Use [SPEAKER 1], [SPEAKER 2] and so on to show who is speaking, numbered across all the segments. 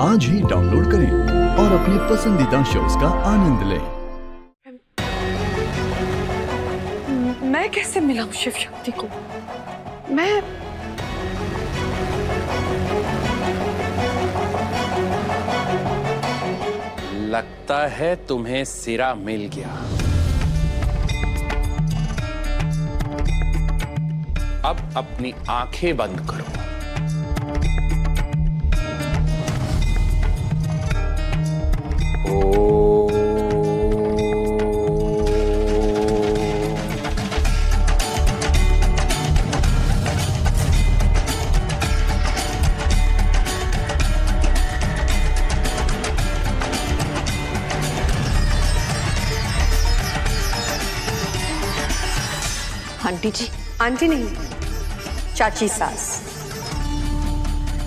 [SPEAKER 1] आज ही डाउनलोड करें और अपने पसंदीदा शोज का आनंद लें।
[SPEAKER 2] मैं कैसे मिलाऊं शिव शक्ति को? मैं
[SPEAKER 3] लगता है तुम्हें सिरा मिल गया। अब अपनी आंखें बंद करो।
[SPEAKER 2] आंटी जी, आंटी नहीं, चाची सास,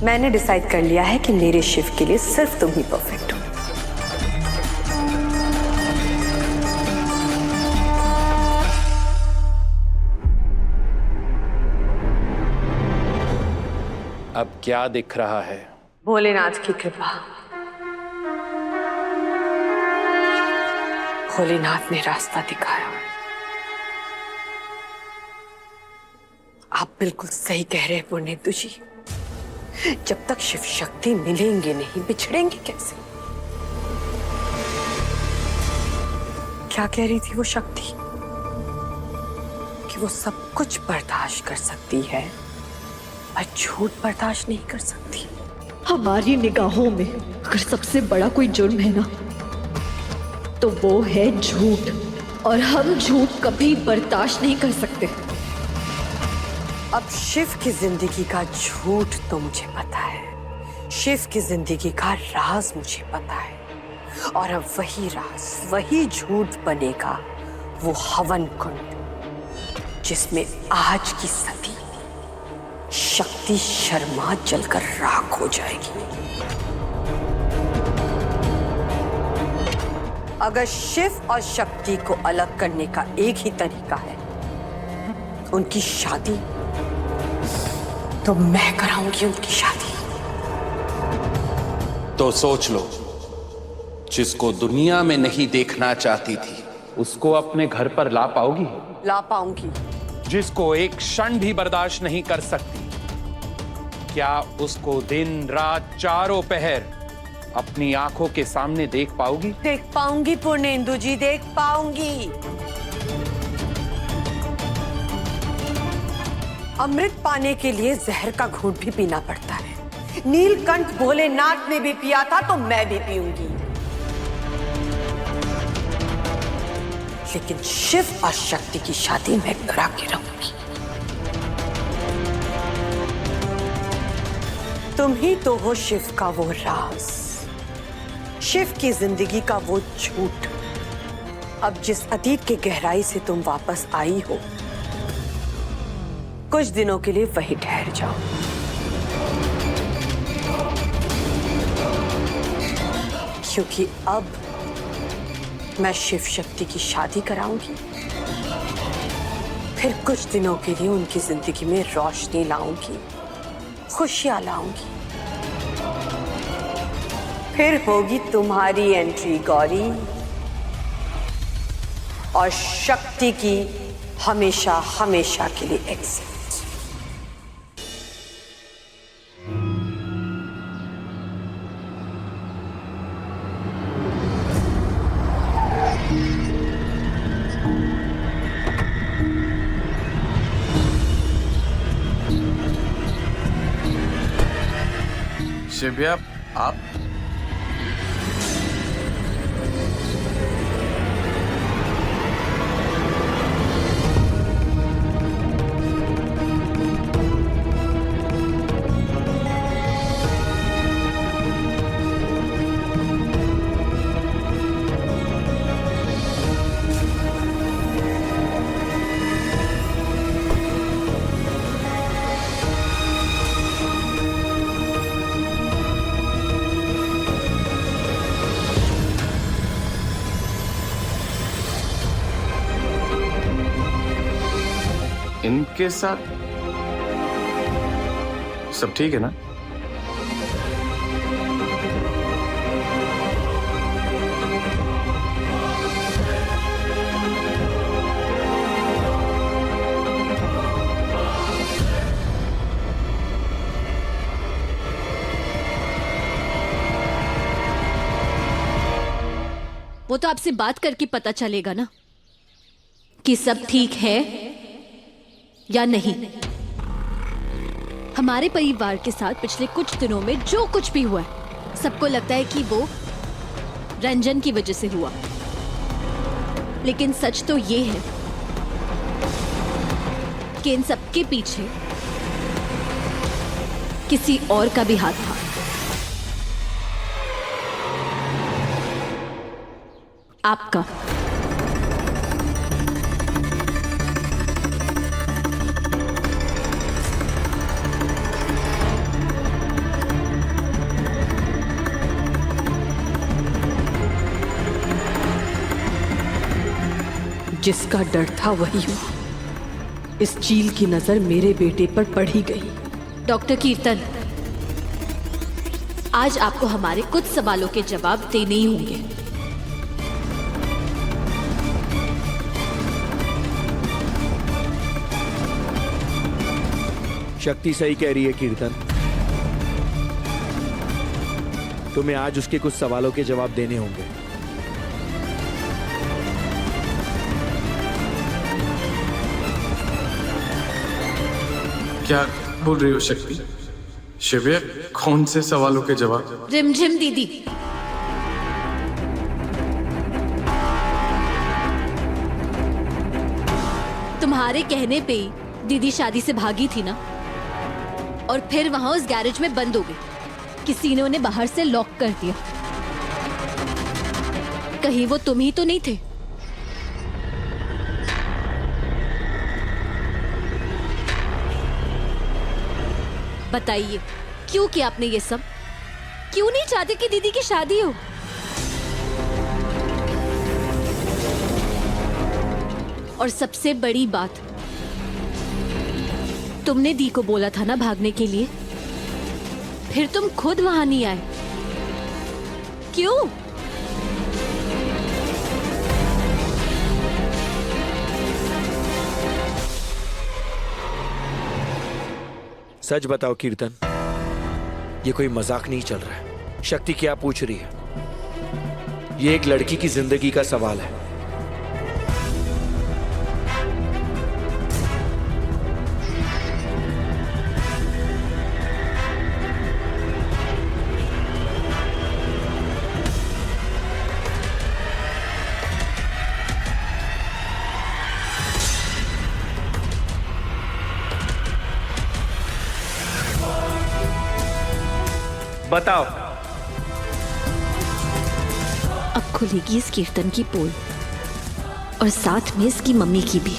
[SPEAKER 2] मैंने डिसाइड कर लिया है कि मेरे शिव के लिए सिर्फ तुम ही परफेक्ट हो।
[SPEAKER 3] अब क्या दिख रहा है?
[SPEAKER 2] भोलेनाथ की कृपा। भोलेनाथ ने रास्ता दिखाया। आप बिल्कुल सही कह रहे हैं पुण्येंदु जी। जब तक शिव शक्ति मिलेंगे नहीं, बिछड़ेंगे कैसे? क्या कह रही थी वो शक्ति? कि वो सब कुछ बर्दाश्त कर सकती है पर झूठ बर्दाश्त नहीं कर सकती।
[SPEAKER 4] हमारी निगाहों में अगर सबसे बड़ा कोई जुर्म है ना, तो वो है झूठ, और हम झूठ कभी बर्दाश्त नहीं कर सकते।
[SPEAKER 2] अब शिव की जिंदगी का झूठ तो मुझे पता है, शिव की जिंदगी का राज मुझे पता है, और अब वही राज, वही झूठ बनेगा वो हवन कुंड, जिसमें आज की सती शक्ति शर्मा जलकर राख हो जाएगी। अगर शिव और शक्ति को अलग करने का एक ही तरीका है, उनकी शादी, तो मैं कराऊंगी उनकी शादी।
[SPEAKER 3] तो सोच लो, जिसको दुनिया में नहीं देखना चाहती थी, उसको अपने घर पर ला पाओगी?
[SPEAKER 2] ला पाऊंगी।
[SPEAKER 3] जिसको एक क्षण भी बर्दाश्त नहीं कर सकती, क्या उसको दिन रात चारों पहर अपनी आंखों के सामने देख पाओगी?
[SPEAKER 2] देख पाऊंगी पुण्येंदु जी, देख पाऊंगी। अमृत पाने के लिए जहर का घूंट भी पीना पड़ता है। नीलकंठ भोलेनाथ ने भी पिया था, तो मैं भी पीऊंगी। लेकिन शिव और शक्ति की शादी मैं करा के रहूंगी। तुम ही तो हो शिव का वो राज, शिव की जिंदगी का वो झूठ। अब जिस अतीत के गहराई से तुम वापस आई हो, कुछ दिनों के लिए वही ठहर जाओ। क्योंकि अब मैं शिव शक्ति की शादी कराऊंगी, फिर कुछ दिनों के लिए उनकी जिंदगी में रोशनी लाऊंगी, खुशियां लाऊंगी। फिर होगी तुम्हारी एंट्री गौरी, और शक्ति की हमेशा हमेशा के लिए एग्जिट।
[SPEAKER 5] शिव्या, आप इनके साथ सब ठीक है ना?
[SPEAKER 4] वो तो आपसे बात करके पता चलेगा ना कि सब ठीक है या नहीं। हमारे परिवार के साथ पिछले कुछ दिनों में जो कुछ भी हुआ है, सबको लगता है कि वो रंजन की वजह से हुआ, लेकिन सच तो ये है कि इन सबके पीछे किसी और का भी हाथ था। आपका।
[SPEAKER 2] जिसका डर था वही हुआ। इस चील की नजर मेरे बेटे पर पड़ ही गई।
[SPEAKER 4] डॉक्टर कीर्तन, आज आपको हमारे कुछ सवालों के जवाब देने ही होंगे।
[SPEAKER 6] शक्ति सही कह रही है कीर्तन, तुम्हें आज उसके कुछ सवालों के जवाब देने होंगे।
[SPEAKER 5] क्या बोल रही हो शक्ति? शिव्या, कौन से सवालों के जवाब?
[SPEAKER 4] रिमझिम दीदी, तुम्हारे कहने पे ही दीदी शादी से भागी थी ना, और फिर वहां उस गैरेज में बंद हो गई। किसी ने उन्हें बाहर से लॉक कर दिया। कहीं वो तुम ही तो नहीं थे? बताइए, क्यों किया आपने ये सब? क्यों नहीं चाहते कि दीदी की शादी हो? और सबसे बड़ी बात, तुमने दी को बोला था ना भागने के लिए, फिर तुम खुद वहां नहीं आए, क्यों?
[SPEAKER 6] सच बताओ कीर्तन, ये कोई मजाक नहीं चल रहा है। शक्ति क्या पूछ रही है? ये एक लड़की की जिंदगी का सवाल है। बताओ।
[SPEAKER 4] अब खुलेगी इस कीर्तन की पोल, और साथ में इसकी मम्मी की भी।